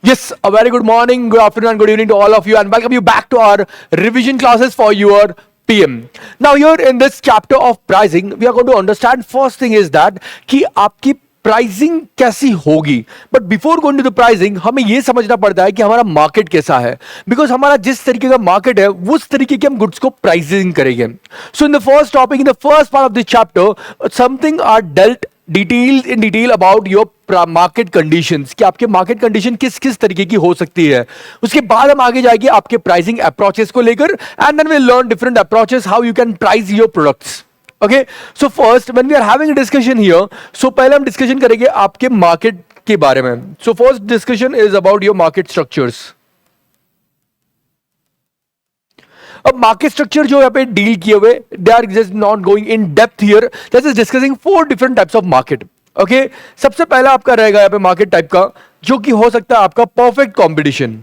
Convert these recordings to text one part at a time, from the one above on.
Yes, a very good morning, good afternoon, and good evening to all of you, and welcome you back to our revision classes for your PM. Now, here in this chapter of pricing, we are going to understand first thing is that कि आपकी pricing कैसी होगी. But before going to the pricing हमें यह समझना पड़ता है कि हमारा मार्केट कैसा है, बिकॉज हमारा जिस तरीके का मार्केट है उस तरीके के हम गुड्स को प्राइसिंग करेंगे. So in the first topic, in the first part of this chapter, something are dealt in detail about your market conditions, कि आपके मार्केट कंडीशन किस किस तरीके की हो सकती है. उसके बाद हम आगे जाएंगे आपके प्राइसिंग अप्रोचेस को लेकर, and then we learn different approaches how you can price your products. Okay, so first when we are having a discussion here, so पहले हम डिस्कशन करेंगे आपके मार्केट के बारे में. So first discussion is about your market structures. अब market structure जो यहाँ पे डील किए हुए, they are just not going in depth here, just is discussing 4 different types of market. Okay, सबसे पहला आपका रहेगा यहाँ पे मार्केट टाइप का, जो कि हो सकता है आपका perfect competition.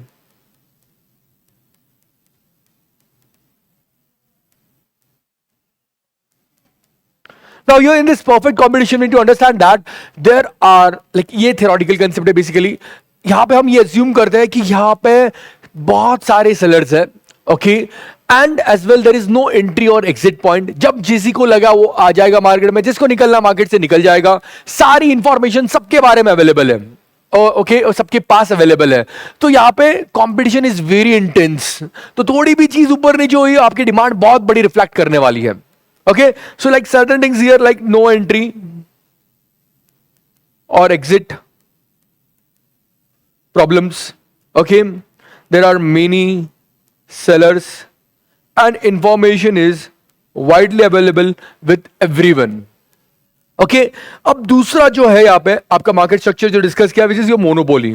Now here in this perfect competition, we need to understand that there are like ये theoretical concept है basically. यहाँ पे हम ये assume करते हैं कि यहाँ पे बहुत सारे sellers हैं, okay, and as well there is no entry or exit point. जब जिसी को लगा वो आ जाएगा मार्केट में, जिसको निकलना मार्केट से निकल जाएगा. सारी इंफॉर्मेशन सबके बारे में अवेलेबल है, ओके, और सबके पास अवेलेबल है. तो यहाँ पे कंपटीशन इज वेरी इंटेंस. तो थोड़ी भी चीज ऊपर नीचे हुई, आपकी डिमांड बहुत बड़ी रिफ्लेक्ट करने वाली है. Okay, so like certain things here, like no entry or exit problems. Okay, there are many sellers and information is widely available with everyone. Okay, अब दूसरा जो है यहाँ पे आपका मार्केट स्ट्रक्चर जो डिस्कस किया, which is your monopoly.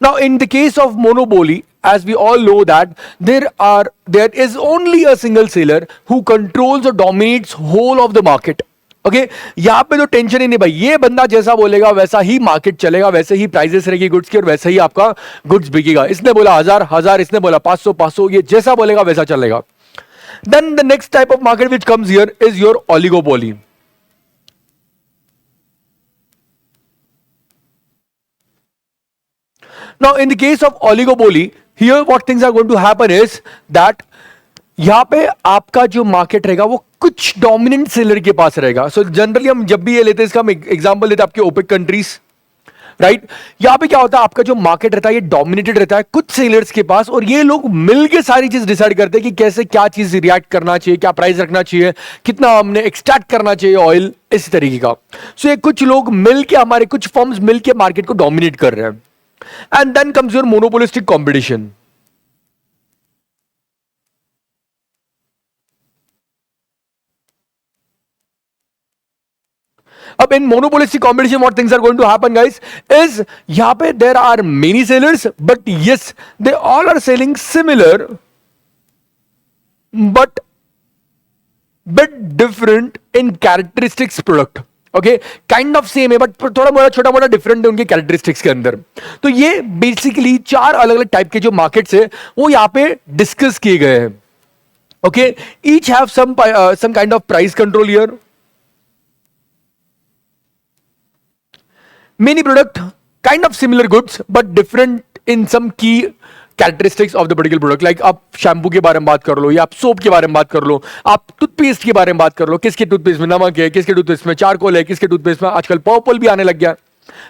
Now, in the case of monopoly, as we all know that there is only a single seller who controls or dominates whole of the market. Okay, यहाँ पे तो tension ही नहीं भाई, ये बंदा जैसा बोलेगा वैसा ही मार्केट चलेगा, वैसे ही प्राइसेस रहेगी गुड्स की, और वैसे ही आपका गुड्स बिकेगा. इसने बोला 1000, इसने बोला 500, ये जैसा बोलेगा वैसा चलेगा. Then the next type of market which comes here is your oligopoly. Now, in the case of oligopoly, here what things are going to happen is that यहाँ पे आपका जो मार्केट रहेगा वो कुछ डोमिनेंट सेलर के पास रहेगा. सो जनरली हम जब भी ये लेते हैं, इसका हम एग्जांपल लेते हैं आपके ओपेक कंट्रीज, राइट. यहाँ पे क्या होता है, आपका जो मार्केट रहता है ये डोमिनेटेड रहता है कुछ सेलर्स के पास, और ये लोग मिलके सारी चीज डिसाइड करते हैं कि कैसे क्या चीज रिएक्ट करना चाहिए, क्या प्राइस रखना चाहिए, कितना हमने एक्सट्रैक्ट करना चाहिए ऑयल, इस तरीके का. सो ये कुछ लोग मिलके, हमारे कुछ फर्म्स मिलके मार्केट को डोमिनेट कर रहे हैं. And then comes your monopolistic competition. अब in monopolistic competition, what things are going to happen, guys, is यहाँ पे there are many sellers, but yes, they all are selling similar, but bit different in characteristics product. Okay, kind of same है but थोड़ा मोड़ा छोटा मोटा different है उनके characteristics के अंदर. तो ये बेसिकली 4 अलग अलग टाइप के जो मार्केट्स है वो यहाँ पे डिस्कस किए गए हैं. Okay, each have some kind of price control here. Many product kind of similar goods but different in some key characteristics of the particular product. Like आप शैम्पू के बारे में बात कर लो, या आप सोप के बारे में बात कर लो, आप टूथपेस्ट के बारे में बात कर लो. किसके टूथपेस्ट में नमक है, किसके टूथपेस्ट में चारकोल है, किसके टूथपेस्ट में आजकल पर्पल भी आने लग गया,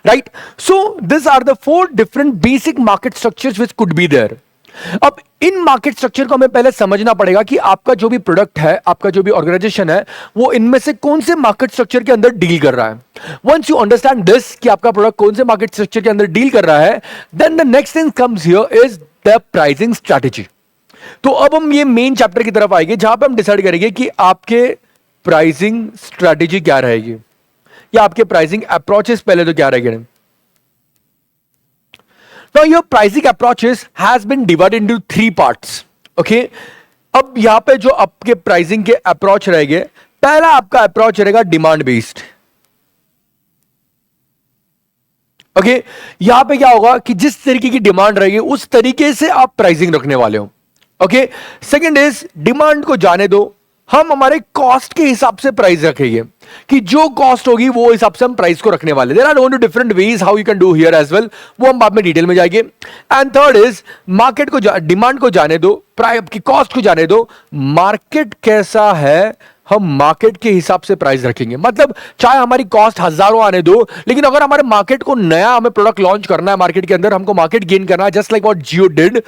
right. So this are the 4 different basic market structures which could be there. अब इन मार्केट स्ट्रक्चर को हमें पहले समझना पड़ेगा कि आपका जो भी प्रोडक्ट है, आपका जो भी ऑर्गेनाइजेशन है, वो इनमें से कौन से मार्केट स्ट्रक्चर के अंदर डील कर रहा है. वंस यू अंडरस्टैंड दिस कि आपका प्रोडक्ट कौन से मार्केट स्ट्रक्चर के अंदर डील कर रहा है, then the next thing comes here is the pricing strategy. तो अब हम ये मेन चैप्टर की तरफ आएंगे जहां पे हम डिसाइड करेंगे कि आपके प्राइसिंग स्ट्रैटेजी क्या रहेगी, या आपके प्राइसिंग अप्रोचेस पहले तो क्या रहेंगे. Now your pricing approaches has been divided into 3 parts. Okay, अब यहां पे जो आपके प्राइसिंग के अप्रोच रहेंगे, पहला आपका अप्रोच रहेगा डिमांड बेस्ड. ओके, यहां पे क्या होगा कि जिस तरीके की डिमांड रहेगी उस तरीके से आप प्राइसिंग रखने वाले हो. ओके, सेकंड इज डिमांड को जाने दो, हम हमारे कॉस्ट के हिसाब से प्राइस रखेंगे कि जो कॉस्ट होगी वो हिसाब से हम प्राइस को रखने वाले। There are only different ways how you can do here as well, वो हम बाद में डिटेल में जाएंगे। एंड थर्ड इज मार्केट को, डिमांड को जाने दो, प्राइस की कॉस्ट को जाने दो, मार्केट कैसा है हम मार्केट के हिसाब से प्राइस रखेंगे। मतलब चाहे हमारी कॉस्ट हजारों आने दो, लेकिन अगर हमारे मार्केट को नया हमें प्रोडक्ट लॉन्च करना है, मार्केट के अंदर हमको मार्केट गेन करना है, just like what Jio did,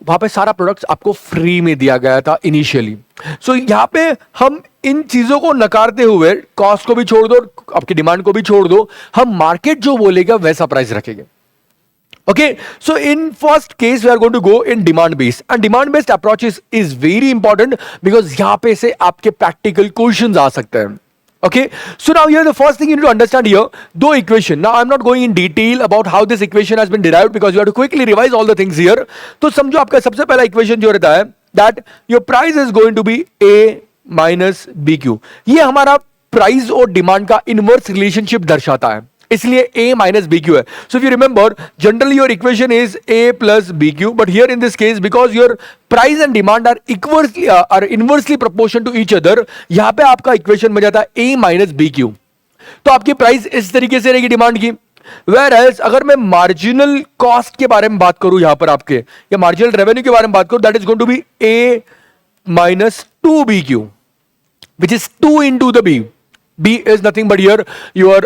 वहां पे सारा प्रोडक्ट्स आपको फ्री में दिया गया था इनिशियली। सो यहां पे हम इन चीजों को नकारते हुए कॉस्ट को भी छोड़ दो, आपकी डिमांड को भी छोड़ दो, हम मार्केट जो बोलेगा वैसा प्राइस रखेंगे। Okay, so in first case we are going to go in demand based, and demand based approach is very important because यहाँ पे से आपके practical questions आ सकते हैं। Okay, so now here the first thing you need to understand here, दो equation. Now I'm not going in detail about how this equation has been derived because you have to quickly revise all the things here. तो समझो आपका सबसे पहला equation जो रहता है that your price is going to be A minus BQ। ये हमारा प्राइस और डिमांड का इनवर्स रिलेशनशिप दर्शाता है, इसलिए A minus BQ है। So if you remember, generally your equation is A plus BQ, but here in this case because your price and demand are inversely proportional to each other, यहां पे आपका equation बन जाता है A minus BQ। तो आपकी price इस तरीके से रहेगी डिमांड की। Whereas अगर मैं मार्जिनल कॉस्ट के बारे में बात करूं यहां पर आपके, या मार्जिनल रेवेन्यू के बारे में बात करूं, that is going to be A minus 2BQ, which is 2 into the B। B is nothing but here your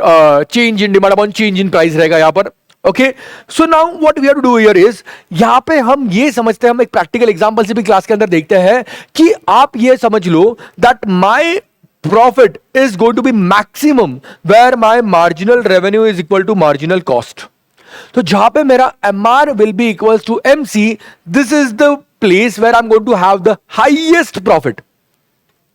change in demand upon change in price रहेगा यहां पर। Okay, so now what we have to do here is, यहां पे हम ये समझते हैं, हम एक प्रैक्टिकल एग्जांपल से भी क्लास के अंदर देखते हैं कि आप ये समझ लो that my profit is going to be maximum where my marginal revenue is equal to marginal cost. तो जहां पे मेरा MR will be equals to MC, this is the place where I am going to have the highest profit.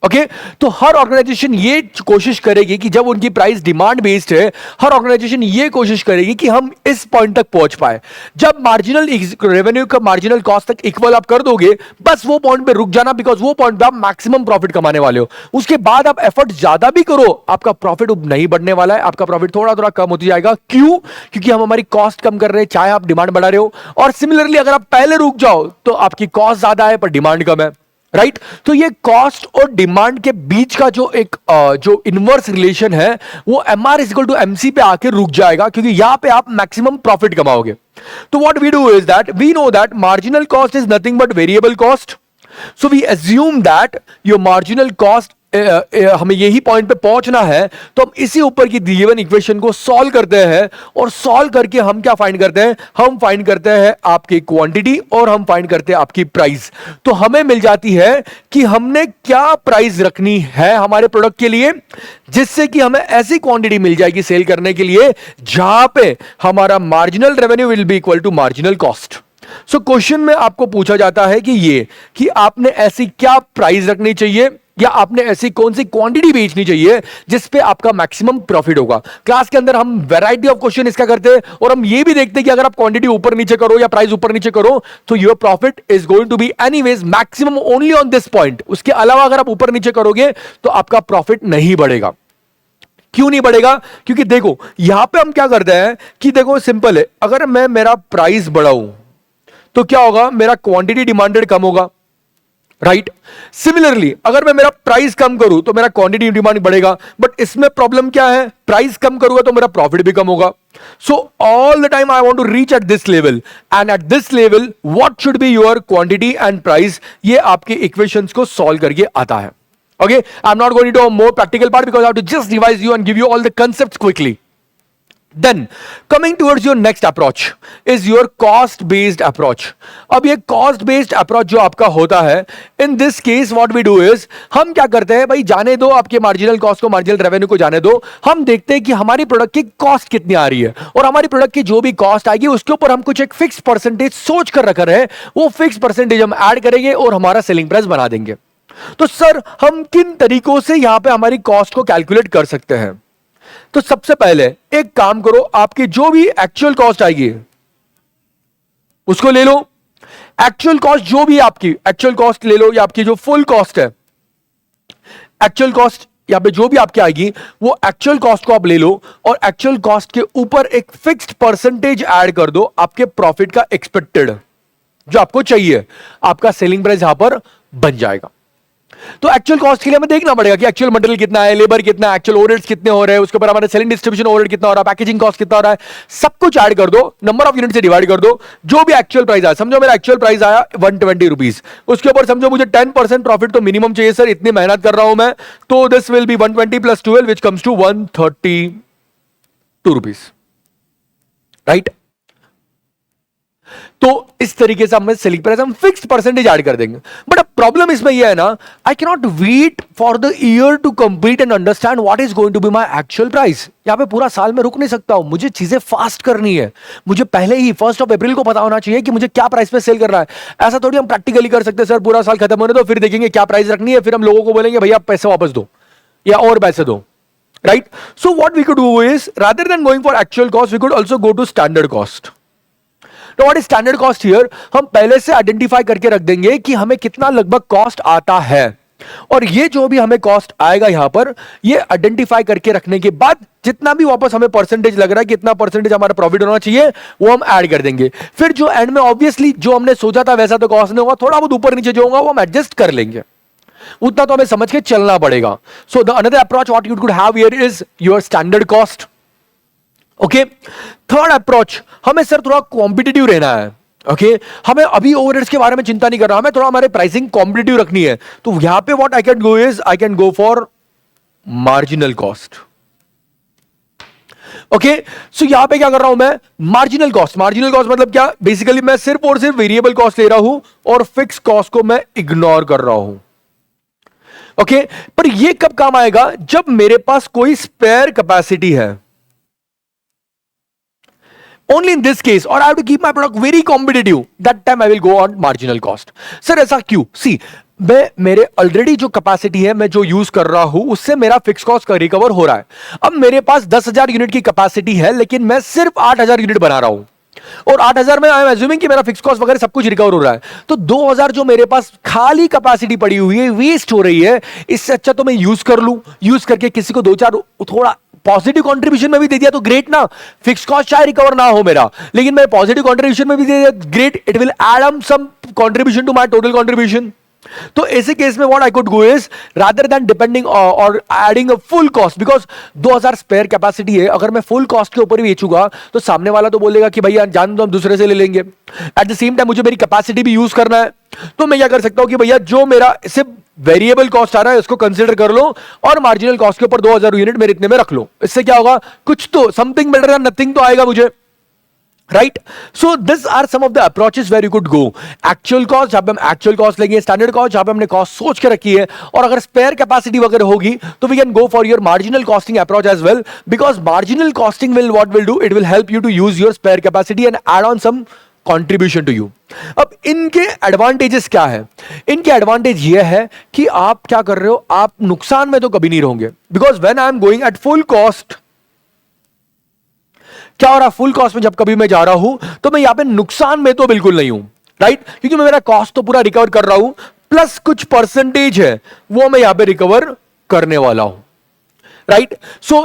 Okay, तो हर organisation ये कोशिश करेगी कि जब उनकी प्राइस डिमांड बेस्ड है, हर ऑर्गेनाइजेशन ये कोशिश करेगी कि हम इस पॉइंट तक पहुंच पाए। जब मार्जिनल रेवेन्यू का मार्जिनल कॉस्ट तक इक्वल आप कर दोगे, बस वो पॉइंट पे रुक जाना, बिकॉज वो पॉइंट पे आप मैक्सिमम प्रॉफिट कमाने वाले हो। उसके बाद आप एफर्ट ज्यादा भी करो, आपका प्रॉफिट नहीं बढ़ने वाला है, आपका प्रॉफिट थोड़ा थोड़ा कम होती जाएगा। क्यों? क्योंकि हम हमारी कॉस्ट कम कर रहे हैं, चाहे आप डिमांड बढ़ा रहे हो। और सिमिलरली अगर आप पहले रुक जाओ तो आपकी कॉस्ट ज्यादा है पर डिमांड कम है, राइट? तो ये कॉस्ट और डिमांड के बीच का जो एक जो इनवर्स रिलेशन है वो MR is equal to MC पे आके रुक जाएगा, क्योंकि यहां पे आप मैक्सिमम प्रॉफिट कमाओगे। तो what we do is that we know that marginal cost is nothing but variable cost. So we assume that your marginal cost, हमें यही पॉइंट पे पहुंचना है, तो हम इसी ऊपर की गिवन इक्वेशन को सॉल्व करते हैं, और सॉल्व करके हम क्या फाइंड करते हैं, हम फाइंड करते हैं आपकी क्वांटिटी और हम फाइंड करते हैं आपकी प्राइस। तो हमें मिल जाती है कि हमने क्या प्राइस रखनी है हमारे प्रोडक्ट के लिए, जिससे कि हमें ऐसी क्वांटिटी मिल जाएगी सेल करने के लिए जहां पे हमारा marginal revenue will be equal to marginal cost. So question में आपको पूछा जाता है कि ये कि आपने ऐसी क्या प्राइस रखनी चाहिए, या आपने ऐसी कौन सी क्वांटिटी बेचनी चाहिए जिस पे आपका मैक्सिमम प्रॉफिट होगा। क्लास के अंदर हम वैरायटी ऑफ क्वेश्चन इसका करते हैं, और हम ये भी देखते हैं कि अगर आप क्वांटिटी ऊपर नीचे करो या प्राइस ऊपर नीचे करो तो your profit is going to be anyways maximum only on this point. उसके अलावा अगर आप ऊपर नीचे करोगे तो आपका प्रॉफिट नहीं बढ़ेगा। क्यों नहीं बढ़ेगा? क्योंकि देखो यहां पे हम क्या करते हैं कि देखो सिंपल है, अगर मैं मेरा प्राइस बढ़ाऊं तो क्या होगा, मेरा क्वांटिटी डिमांडेड कम होगा, राइट? सिमिलरली अगर मैं मेरा प्राइस कम करूं तो मेरा क्वांटिटी डिमांड बढ़ेगा, बट इसमें प्रॉब्लम क्या है, प्राइस कम करूंगा तो मेरा प्रॉफिट भी कम होगा। So all the time I want to reach at this level, and at this level what should be your quantity and price, ये आपके इक्वेशंस को सॉल्व करके आता है। Okay, I am not going to more practical part because I have to just revise you and give you all the concepts quickly. Then coming towards your next approach is your cost based approach। अब ये cost based approach जो आपका होता है, in this case what we do is, हम क्या करते हैं भाई, जाने दो आपके मार्जिनल कॉस्ट को, मार्जिनल रेवेन्यू को जाने दो, हम देखते हैं कि हमारी प्रोडक्ट की कॉस्ट कितनी आ रही है, और हमारी प्रोडक्ट की जो भी कॉस्ट आएगी उसके ऊपर हम कुछ एक फिक्स परसेंटेज सोच कर रखा है, वो फिक्स परसेंटेज हम ऐड करेंगे और हमारा सेलिंग प्राइस बना देंगे। तो सर हम किन तरीकों से यहां पे हमारी कॉस्ट को कैलकुलेट कर सकते हैं? तो सबसे पहले एक काम करो, आपकी जो भी एक्चुअल कॉस्ट आएगी उसको ले लो। एक्चुअल कॉस्ट जो भी आपकी एक्चुअल कॉस्ट ले लो, या आपकी जो फुल कॉस्ट है, एक्चुअल कॉस्ट यहां पे जो भी आपकी आएगी वो एक्चुअल कॉस्ट को आप ले लो, और एक्चुअल कॉस्ट के ऊपर एक फिक्स्ड परसेंटेज ऐड कर दो आपके प्रॉफिट का एक्सपेक्टेड, जो आपको चाहिए, आपका सेलिंग प्राइस यहां पर बन जाएगा। तो एक्चुअल कॉस्ट के लिए हमें देखना पड़ेगा कि एक्चुअल मटेरियल कितना है, लेबर कितना है, एक्चुअल ओवरहेड्स कितने हो रहे हैं, उसके ऊपर हमारा सेलिंग डिस्ट्रीब्यूशन ओवरहेड कितना हो रहा है, पैकेजिंग कॉस्ट कितना हो रहा है, सब कुछ ऐड कर दो, नंबर ऑफ यूनिट से डिवाइड कर दो, जो भी एक्चुअल प्राइस आया, समझो मेरा एक्चुअल प्राइस आया 120 रुपीज, उसके ऊपर समझो मुझे 10% प्रॉफिट तो मिनिमम चाहिए सर, इतनी मेहनत कर रहा हूं मैं, तो this will be 120 plus 12 which comes to 132 rupees, right. तो इस तरीके से हम सेलिंग प्राइस हम फिक्स्ड परसेंटेज ऐड कर देंगे। बट अब प्रॉब्लम इसमें यह है ना, I can not wait for the year to complete and understand what is going to be my actual price. यहां पे पूरा साल में रुक नहीं सकता हूं, मुझे चीजें फास्ट करनी है, मुझे पहले ही 1 अप्रैल को पता होना चाहिए कि मुझे क्या प्राइस पे सेल करना है। ऐसा थोड़ी हम प्रैक्टिकली कर सकते हैं सर, पूरा साल खत्म होने दो फिर देखेंगे क्या प्राइस रखनी है, फिर हम लोगों को बोलेंगे भैया पैसे वापस दो या और पैसे दो, right. So what we could do is rather than going for actual cost we could also go to standard cost. तो what is standard cost here, हम पहले से आइडेंटिफाई करके रख देंगे कि हमें कितना लगभग कॉस्ट आता है, और ये जो भी हमें कॉस्ट आएगा यहां पर, ये आइडेंटिफाई करके रखने के बाद जितना भी वापस हमें परसेंटेज लग रहा है कितना परसेंटेज हमारा प्रॉफिट होना चाहिए वो हम ऐड कर देंगे। फिर जो एंड में ऑब्वियसली जो हमने सोचा था वैसा तो कॉस्ट नहीं होगा, थोड़ा बहुत ऊपर नीचे जो होगा वो हम एडजस्ट कर लेंगे, उतना तो हमें समझ के चलना पड़ेगा। So the another approach what you could have here is your standard cost. Okay, third approach, हमें सर थोड़ा कॉम्पिटिटिव रहना है। ओके, हमें अभी ओवरहेड्स के बारे में चिंता नहीं कर रहा, हमें थोड़ा हमारे प्राइसिंग कॉम्पिटिटिव रखनी है। तो यहां पे what I can go is I can go for marginal cost. Okay, so यहां पे क्या कर रहा हूं मैं, मार्जिनल कॉस्ट। मार्जिनल कॉस्ट मतलब क्या, बेसिकली मैं सिर्फ और सिर्फ वेरिएबल कॉस्ट ले रहा हूं और फिक्स कॉस्ट को मैं इग्नोर कर रहा हूं। ओके, पर यह कब काम आएगा, जब मेरे पास कोई स्पेयर कैपेसिटी है। Only in this case, or I have to keep my product very competitive. That time I will go on marginal cost. Sir, ऐसा क्यों? See, मैं मेरे ऑलरेडी जो कैपेसिटी है मैं जो यूज कर रहा हूं उससे मेरा फिक्स कॉस्ट का रिकवर हो रहा है। अब मेरे पास 10,000 यूनिट की कैपेसिटी है लेकिन मैं सिर्फ 8,000 यूनिट बना रहा हूं और 8,000 में आई एम एज्यूमिंग कि मेरा फिक्स कॉस्ट वगैरह सब कुछ रिकवर हो रहा है, तो 2,000 जो मेरे पास खाली कैपेसिटी पड़ी हुई है, वेस्ट हो रही है, इससे अच्छा तो मैं यूज कर लूं, यूज करके किसी को 2-4 थोड़ा पॉजिटिव कंट्रीब्यूशन में भी दे दिया तो ग्रेट ना। फिक्स कॉस्ट चाहे रिकवर ना हो मेरा, लेकिन मैं पॉजिटिव कंट्रीब्यूशन में भी दे दिया, great, it will add some contribution to my total contribution. तो ऐसे केस में what I could go is rather than depending और adding a full cost, because 2,000 spare capacity है, अगर मैं फुल कॉस्ट के ऊपर ही बेचूंगा तो सामने वाला तो बोलेगा कि भैया जान दो हम दूसरे से ले लेंगे। एट द सेम टाइम मुझे मेरी कैपेसिटी भी यूज करना है, तो मैं क्या कर सकता हूं कि भैया जो मेरा सिर्फ वेरिएबल कॉस्ट आ रहा है उसको कंसीडर कर लो और मार्जिनल कॉस्ट के ऊपर 2,000 यूनिट मेरे इतने में रख लो। इससे क्या होगा, कुछ तो समथिंग बेटर देन नथिंग तो आएगा मुझे, right. So this are some of the approaches where you could go. Actual cost जहां पे हम एक्चुअल कॉस्ट लेंगे, स्टैंडर्ड कॉस्ट जहां पे हमने कॉस्ट सोच के रखी है, और अगर स्पेयर कैपेसिटी वगैरह होगी तो we can go for your marginal costing approach as well, because marginal costing will what will do, it will help you to use your spare capacity and add on some contribution to you. अब इनके advantages क्या है, इनके advantage ये है कि आप क्या कर रहे हो, आप नुकसान में तो कभी नहीं रहोगे, because when I am going at full cost, क्या हो रहा है, फुल कॉस्ट में जब कभी मैं जा रहा हूं तो मैं यहां पे नुकसान में तो बिल्कुल नहीं हूं, राइट, क्योंकि मैं मेरा कॉस्ट तो पूरा रिकवर कर रहा हूं, प्लस कुछ परसेंटेज है वो मैं यहां पे रिकवर करने वाला हूं, right. So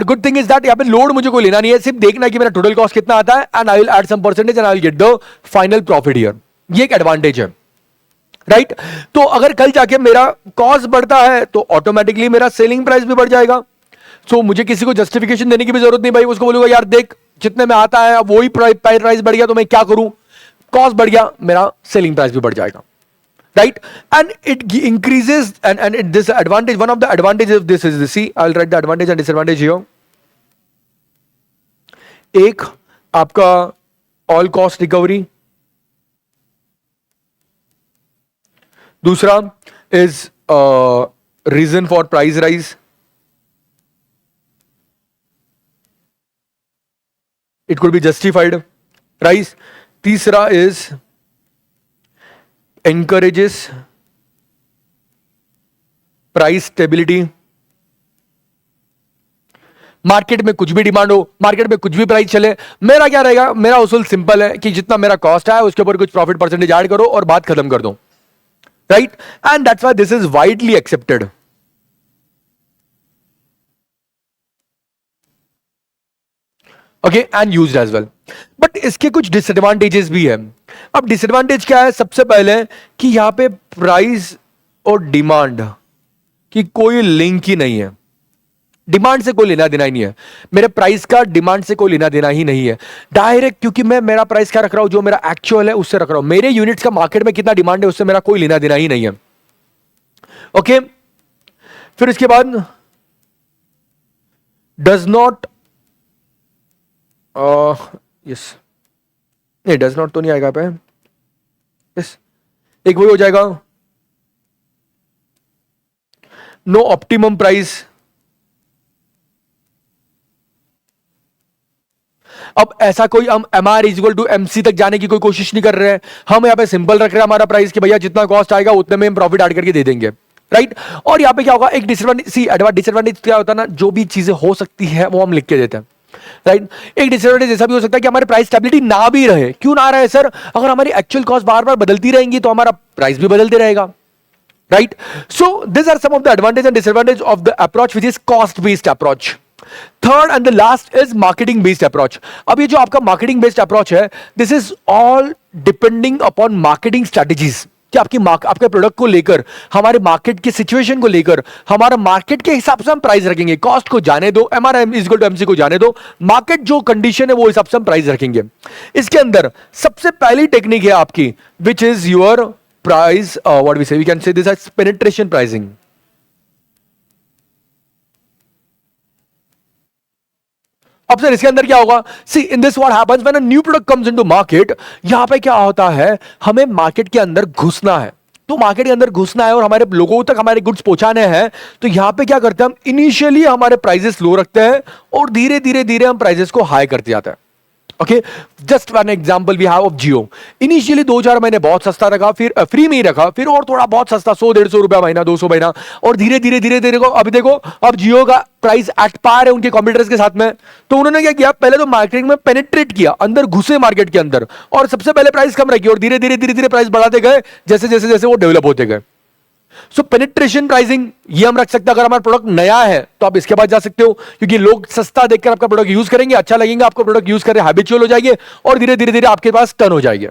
good thing is that यहां पे लोड मुझे कोई लेना नहीं है, सिर्फ देखना है कि मेरा टोटल कॉस्ट कितना आता है and I will add some percentage and I will get the final profit here. ये एक एडवांटेज है, राइट। तो अगर कल जाके मेरा कॉस्ट बढ़ता है तो ऑटोमेटिकली मेरा सेलिंग प्राइस भी बढ़ जाएगा। सो मुझे किसी को जस्टिफिकेशन देने की भी जरूरत नहीं, भाई उसको बोलूंगा यार देख जितने में आता है अब वही प्राइस बढ़ गया तो मैं क्या करूं, कॉस्ट बढ़ गया, मेरा सेलिंग प्राइस भी बढ़ जाएगा, right, and it increases and this advantage, one of the advantages of this is this, see I'll write the advantage and disadvantage here. एक आपका all cost recovery, दूसरा is reason for price rise, it could be justified rise, तीसरा is encourages price stability। Market में कुछ भी demand हो, market में कुछ भी प्राइस चले, मेरा क्या रहेगा, मेरा उसूल सिंपल है कि जितना मेरा कॉस्ट है उसके ऊपर कुछ प्रॉफिट परसेंटेज ऐड करो और बात खत्म कर दो, right, and that's why this is widely accepted. Okay, and used as well, but इसके कुछ डिसएडवांटेजेस भी है। अब डिसएडवांटेज क्या है, सबसे पहले कि यहां पे प्राइस और डिमांड की कोई लिंक ही नहीं है, डिमांड से कोई लेना देना ही नहीं है, मेरे प्राइस का डिमांड से कोई लेना देना ही नहीं है डायरेक्ट, क्योंकि मैं मेरा प्राइस क्या रख रहा हूं, जो मेरा एक्चुअल है उससे रख रहा हूं, मेरे यूनिट्स का मार्केट में कितना डिमांड है उससे मेरा कोई लेना देना ही नहीं है। ओके, फिर इसके बाद डज नॉट, यस नहीं डज नॉट तो नहीं आएगा पे, यस एक वही हो जाएगा, नो ऑप्टिमम प्राइस। अब ऐसा कोई हम M R equal to MC तक जाने की कोई कोशिश नहीं कर रहे हैं, हम यहां पे सिंपल रख रहे हैं हमारा प्राइस कि भैया जितना कॉस्ट आएगा उतने में हम प्रॉफिट ऐड करके दे देंगे, राइट। और यहां पे क्या होगा, एक डिसएडवांटेज क्या होता है ना, जो भी चीजें हो सकती है वो हम लिख के देते हैं, राइट। एक डिसएडवांटेज ऐसा भी हो सकता है कि हमारी प्राइस स्टेबिलिटी ना भी रहे। क्यों ना रहे सर, अगर हमारी एक्चुअल कॉस्ट बार बार बदलती रहेंगी तो हमारा प्राइस भी बदलते रहेगा, right? So these are some of the advantage and disadvantage of the approach which is cost based approach. Third and the last is marketing based approach. अब ये जो आपका marketing based approach है, this is all depending upon marketing strategies. कि आपके product को लेकर, हमारे मार्केट की सिचुएशन को लेकर, हमारा मार्केट के हिसाब से हम प्राइस रखेंगे, कॉस्ट को जाने दो, एमआरएम इक्वल टू एमसी को जाने दो, मार्केट जो कंडीशन है वो हिसाब से हम प्राइस रखेंगे। इसके अंदर सबसे पहली टेक्निक है आपकी which is your price, what we say, we can say this as penetration pricing. अब सर इसके अंदर क्या होगा, see in this what happens when a new product comes into market, यहां पे क्या होता है, हमें मार्केट के अंदर घुसना है, तो मार्केट के अंदर घुसना है और हमारे लोगों तक हमारे गुड्स पहुंचाने हैं, तो यहां पे क्या करते हैं हम, इनिशियली हमारे प्राइसेस लो रखते हैं और धीरे धीरे धीरे हम प्राइसेस को हाई करते जाते हैं। Okay, just one example we have of Jio, initially 2-4 महीने बहुत सस्ता रखा, फिर फ्री में ही रखा, फिर और थोड़ा बहुत सस्ता 100-150 रुपया महीना, 200 महीना, और धीरे धीरे धीरे धीरे को अभी देखो अब जियो का प्राइस एट पार है उनके कॉम्पिटिटर्स के साथ में। तो उन्होंने क्या किया, पहले तो मार्केटिंग में पेनिट्रेट किया, अंदर घुसे मार्केट के अंदर, और सबसे पहले प्राइस कम रखी और धीरे धीरे धीरे धीरे प्राइस बढ़ाते गए जैसे जैसे जैसे वो डेवलप होते गए। सो पेनिट्रेशन प्राइसिंग ये हम रख सकते हैं, अगर हमारा प्रोडक्ट नया है तो आप इसके बाद जा सकते हो, क्योंकि लोग सस्ता देखकर आपका प्रोडक्ट यूज करेंगे, अच्छा लगेगा, आपको प्रोडक्ट यूज कर हैबिचुअल हो जाएंगे और धीरे धीरे धीरे आपके पास टर्न हो जाएंगे।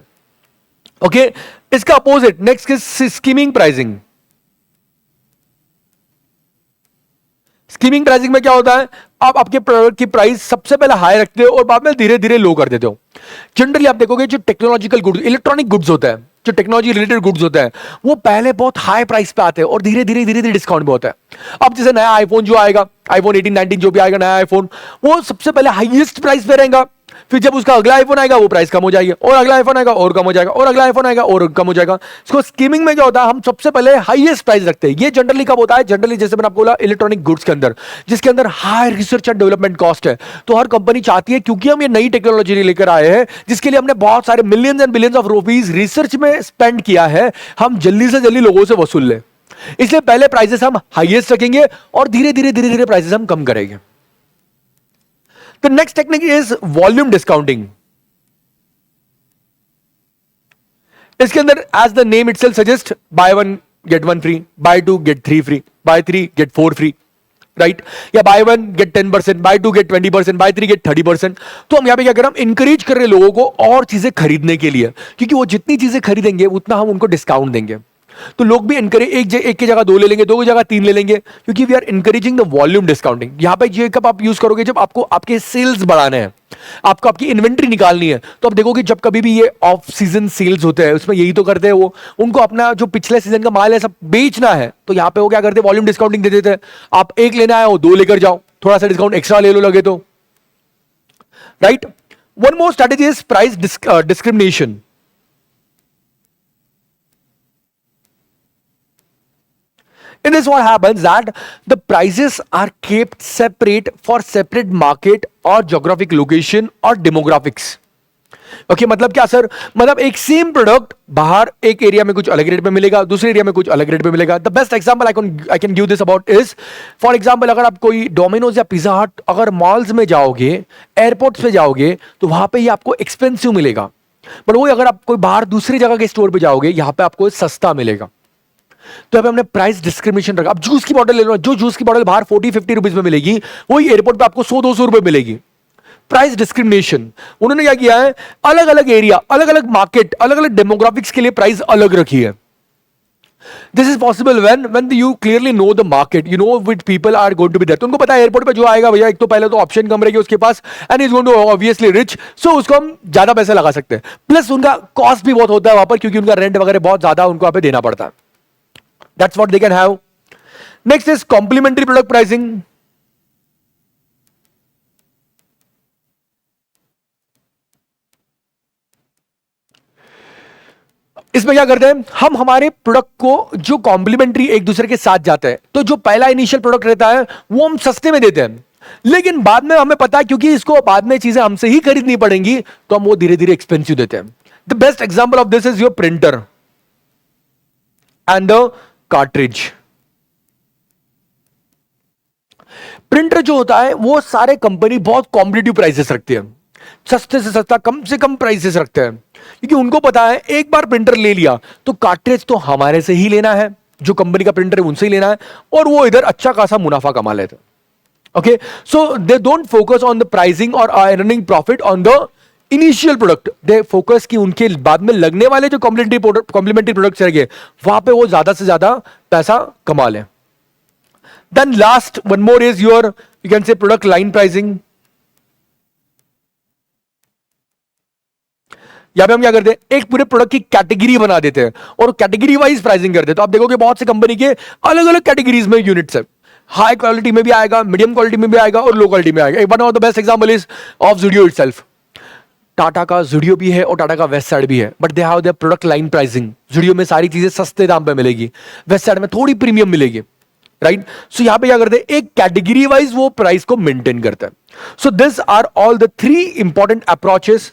ओके, इसका opposite next is skimming pricing. Skimming pricing में क्या होता है, आप आपके प्रोडक्ट की प्राइस सबसे पहले हाई रखते हो और बाद में धीरे धीरे लो कर देते हो। जनरली आप देखोगे जो टेक्नोलॉजिकल गुड्स, इलेक्ट्रॉनिक गुड्स होता है, जो टेक्नोलॉजी रिलेटेड गुड्स होते हैं, वो पहले बहुत हाई प्राइस पे आते हैं और धीरे धीरे धीरे धीरे डिस्काउंट पे होता है। अब जैसे नया आईफोन जो आएगा, आईफोन 18, 19 जो भी आएगा नया आईफोन, वो सबसे पहले हाईएस्ट प्राइस पे रहेगा, फिर जब उसका अगला आईफोन आएगा वो प्राइस कम हो जाएगी, और अगला आईफोन आएगा और कम हो जाएगा, और अगला आईफोन आएगा और कम हो जाएगा। इसको स्कीमिंग में क्या होता है, हम सबसे पहले हाईएस्ट प्राइस रखते हैं। ये जनरली कब होता है, जनरली जैसे मैंने आपको बोला इलेक्ट्रॉनिक गुड्स के अंदर, जिसके अंदर high research and development cost है। तो हर कंपनी चाहती है, क्योंकि हम ये नई टेक्नोलॉजी लेकर आए हैं जिसके लिए हमने बहुत सारे millions and billions of rupees research में स्पेंड किया है, हम जल्दी से जल्दी लोगों से वसूल लें, इसलिए पहले प्राइसेस हम हाईएस्ट रखेंगे और धीरे धीरे धीरे धीरे प्राइसेस हम कम करेंगे। The next technique is volume discounting. इसके अंदर as the name itself suggest, buy 1 get 1 free, buy 2 get 3 free, buy 3 get 4 free, right, या buy 1 get 10%, buy 2 get 20%, buy 3 get 30%। तो हम यहां पे क्या कर रहे हैं, हम इंकरेज कर रहे हैं लोगों को और चीजें खरीदने के लिए, क्योंकि वो जितनी चीजें खरीदेंगे उतना हम उनको डिस्काउंट देंगे। तो लोग भी इनकरेज, एक की जगह 2 ले लेंगे, 2 की जगह 3 ले लेंगे, क्योंकि we are encouraging the volume discounting. यहां पे ये कब आप यूज करोगे, जब आपको आपके सेल्स बढ़ाने हैं, आपको आपकी इन्वेंट्री निकालनी है। तो आप देखोगे जब कभी भी ये ऑफ सीजन सेल्स होते हैं, उसमें यही तो करते हैं वो, उनको अपना जो पिछले सीजन का माल है सब बेचना है, तो यहां पे वो क्या करते हैं, वॉल्यूम डिस्काउंटिंग दे देते हैं। आप एक लेना आए हो 2 लेकर जाओ, थोड़ा सा डिस्काउंट एक्स्ट्रा ले लो लगे तो, right. One more strategy is price discrimination. In this what happens that the prices are kept separate for separate market or geographic location or demographics. Okay, मतलब क्या सर, मतलब एक सेम प्रोडक्ट बाहर एक area में कुछ अलग रेट पे मिलेगा, दूसरे एरिया में कुछ अलग रेट पे मिलेगा। The best example I can give this about is, for example अगर आप कोई डोमिनोज या पिज्जा हट अगर मॉल्स में जाओगे, एयरपोर्ट्स पे जाओगे, तो वहां पे ये आपको एक्सपेंसिव मिलेगा, बट वही अगर आप कोई बाहर दूसरी जगह के स्टोर पे जाओगे, यहां पे आपको सस्ता मिलेगा। तो अब हमने प्राइस डिस्क्रिमिनेशन रखा। अब जूस की बॉटल ले लो, जो जूस की बॉटल बाहर 40-50 रुपीज में मिलेगी, वही एयरपोर्ट पे आपको 100-200 रुपए मिलेगी। प्राइस डिस्क्रिमिनेशन, उन्होंने क्या किया है, अलग अलग एरिया, अलग अलग मार्केट, अलग अलग डेमोग्राफिक्स के लिए प्राइस अलग रखी है। This is possible when you clearly know the market, you know which people are going to be there. तो उनको पता है एयरपोर्ट पे जो आएगा भैया, एक तो पहले तो ऑप्शन कम रहेगी उसके पास, and is going to obviously rich, so उसको हम ज्यादा पैसे लगा सकते हैं। प्लस उनका कॉस्ट भी बहुत होता है वहां पर, क्योंकि उनका रेंट वगैरह बहुत ज्यादा उनको वहां पे देना पड़ता है। That's what they can have. Next is complementary product pricing. इसमें क्या करते हैं हम, हमारे प्रोडक्ट को जो कॉम्प्लीमेंट्री एक दूसरे के साथ जाते हैं, तो जो पहला इनिशियल प्रोडक्ट रहता है वो हम सस्ते में देते हैं, लेकिन बाद में हमें पता है क्योंकि इसको बाद में चीजें हमसे ही खरीदनी पड़ेंगी, तो हम वो धीरे धीरे एक्सपेंसिव देते हैं। The best example of this is your printer and the cartridge. Printer जो होता है वो सारे कंपनी बहुत कॉम्पिटिटिव प्राइसेस रखती है, सस्ते से सस्ता कम से कम प्राइसेस रखते हैं, क्योंकि उनको पता है एक बार प्रिंटर ले लिया तो कार्ट्रिज तो हमारे से ही लेना है, जो कंपनी का प्रिंटर है उनसे ही लेना है, और वो इधर अच्छा खासा मुनाफा कमा लेते हैं। Okay, so they don't focus on the pricing और earning profit on the initial product, they focus कि उनके बाद में लगने वाले जो कॉम्प्लीमेंट्री प्रोडक्ट्स रहेंगे वहां पे वो ज्यादा से ज्यादा पैसा कमा लें। Then last one more is your, you can say product line pricing. यहां पे हम क्या करते हैं, एक पूरे प्रोडक्ट की कैटेगरी बना देते हैं और कैटेगरी वाइज प्राइसिंग करते हैं। तो आप देखोगे बहुत से कंपनी के अलग अलग कैटेगरीज में यूनिट्स है, हाई क्वालिटी में भी आएगा, मीडियम क्वालिटी में भी आएगा और लो क्वालिटी में आएगा। एक one of the best example is of Zudio itself. Tata का ज़ूडियो भी है और टाटा का वेस्ट साइड भी है, but they have their product line pricing. Zudio में सारी चीजें सस्ते दाम पे मिलेगी, वेस्ट साइड में थोड़ी प्रीमियम मिलेगी, राइट। सो यहां पे क्या करते हैं, एक कैटेगरी वाइज वो प्राइस को मेंटेन करते हैं। So this are all the 3 important approaches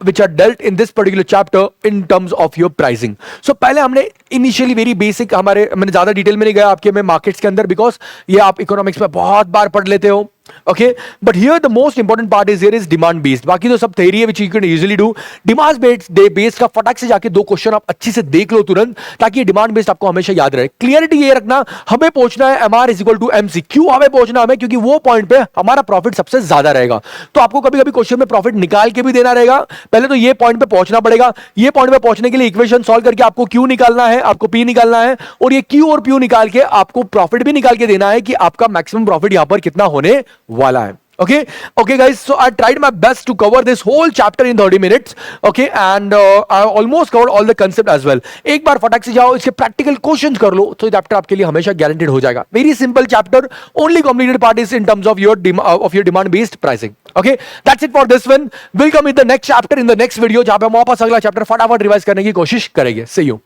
which are dealt in this particular chapter in terms of your pricing. So पहले हमने initially very basic, मैंने ज्यादा डिटेल में नहीं गया आपके में मार्केट्स के अंदर, बिकॉज ये आप इकोनॉमिक्स में बहुत बार पढ़ लेते हो। Okay, but here the most important part is here is demand based. बाकी तो सब थ्योरी है which you can easily do. Demand based का फटाक से जाके 2 क्वेश्चन आप अच्छे से देख लो तुरंत, ताकि डिमांड बेस्ड आपको हमेशा याद रहे। क्लियरिटी ये रखना, हमें पहुंचना है MR is equal to MC। क्यों हमें पहुंचना, हमें क्योंकि वो पॉइंट पे हमारा प्रॉफिट सबसे ज्यादा रहेगा। तो आपको कभी कभी क्वेश्चन में प्रॉफिट निकाल के भी देना रहेगा, पहले तो ये पॉइंट पे पहुंचना पड़ेगा। ये पॉइंट पे पहुंचने के लिए इक्वेशन सॉल्व करके आपको Q निकालना है, आपको P निकालना है, और ये Q और P निकाल के आपको प्रॉफिट भी निकाल के देना है कि आपका मैक्सिमम प्रॉफिट यहां पर कितना होने वाला है। Okay guys, so I tried my best to cover this whole chapter in 30 minutes, okay, and I almost covered all the concept as well. एक बार फटाक से जाओ इसके प्रैक्टिकल क्वेश्चंस कर लो, तो चैप्टर आपके लिए हमेशा गारंटेड हो जाएगा। Very simple chapter, only complicated part is in terms of your demand based pricing. Okay, that's it for this one. We'll come in the next chapter in the next video, जहां पे हम वापस अगला chapter फटाफट revise करने की कोशिश करेंगे। See you.